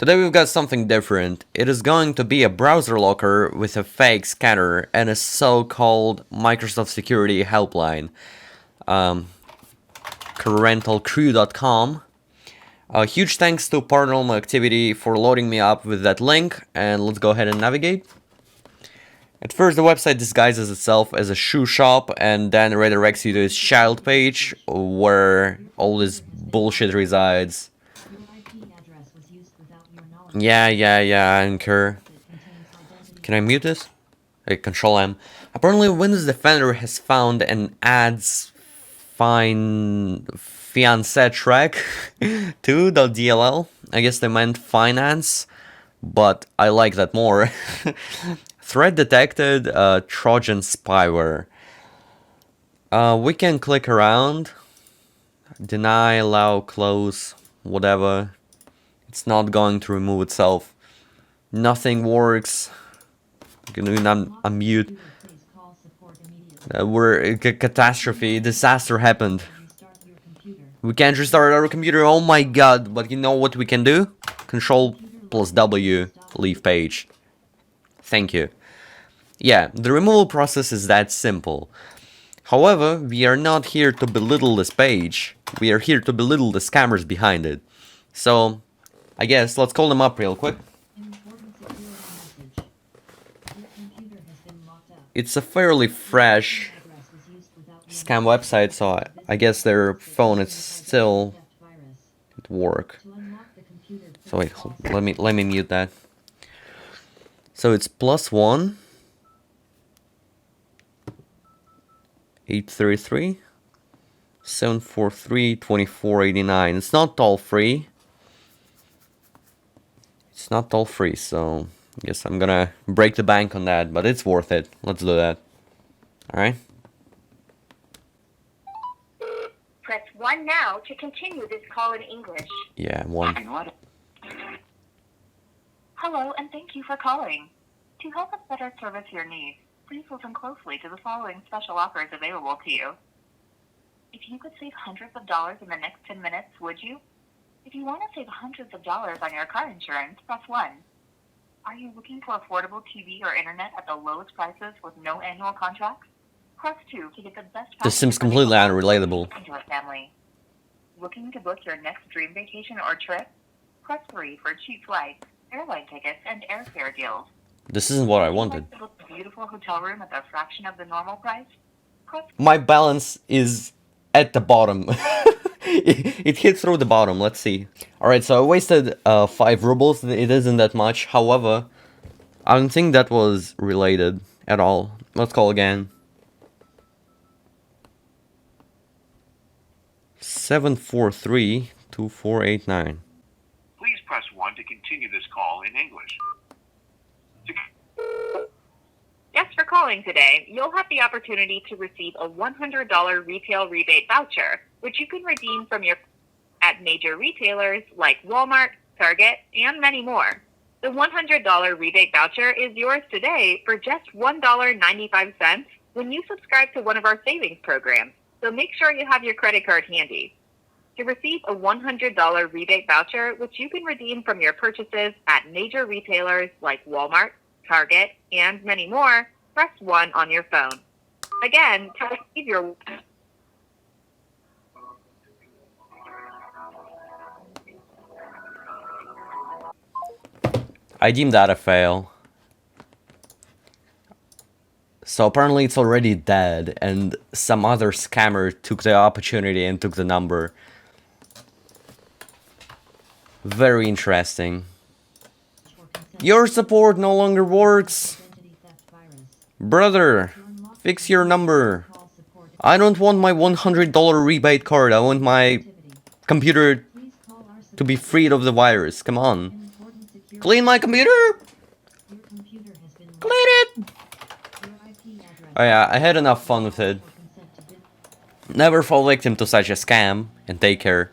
Today we've got something different. It is going to be a browser locker with a fake scanner and a so-called Microsoft Security helpline. Parentalcrew.com. Huge thanks to Paranormal Activity for loading me up with that link, and let's go ahead and navigate. At first the website disguises itself as a shoe shop and then redirects you to its child page where all this bullshit resides. Yeah, Anchor. Can I mute this? Hey, Control M. Apparently Windows Defender has found an ad's fiancé track to.dll. I guess they meant finance, but I like that more. Threat detected, Trojan spyware. We can click around. Deny, allow, close, whatever. It's not going to remove itself. Nothing works. I'm gonna unmute. Catastrophe, disaster happened. We can't restart our computer, oh my god. But you know what we can do? Control plus W, leave page. Thank you. Yeah, the removal process is that simple. However, we are not here to belittle this page. We are here to belittle the scammers behind it. So, I guess let's call them up real quick. It's a fairly fresh scam website, so I guess their phone is still at work. So wait, let me mute that. So it's +1 833 743 2489. It's not toll free. It's not toll free, so I guess I'm gonna break the bank on that, but it's worth it. Let's do that. Alright? Press 1 now to continue this call in English. Yeah, 1. Hello, and thank you for calling. To help us better service your needs, please listen closely to the following special offers available to you. If you could save hundreds of dollars in the next 10 minutes, would you? If you want to save hundreds of dollars on your car insurance, press 1. Are you looking for affordable TV or internet at the lowest prices with no annual contracts? Press 2 to get the best. This seems completely unrelatable. Into a family. Looking to book your next dream vacation or trip? Press 3 for cheap flights, airline tickets, and airfare deals. This isn't what I wanted. Would you like to book a beautiful hotel room at a fraction of the normal price? Press. My balance is at the bottom. It hit through the bottom. Let's see. Alright, so I wasted 5 rubles. It isn't that much. However, I don't think that was related at all. Let's call again. 743-2489. Please press 1 to continue this call in English. Yes, for calling today, you'll have the opportunity to receive a $100 retail rebate voucher, which you can redeem from your at major retailers like Walmart, Target, and many more. The $100 rebate voucher is yours today for just $1.95 when you subscribe to one of our savings programs, so make sure you have your credit card handy. To receive a $100 rebate voucher, which you can redeem from your purchases at major retailers like Walmart, Target, and many more, press 1 on your phone. Again, to receive your... I deem that a fail. So apparently it's already dead, and some other scammer took the opportunity and took the number. Very interesting. Your support no longer works. Brother, fix your number. I don't want my $100 rebate card. I want my computer to be freed of the virus. Come on. Clean my computer. Clean it. Oh yeah, I had enough fun with it. Never fall victim to such a scam, and take care.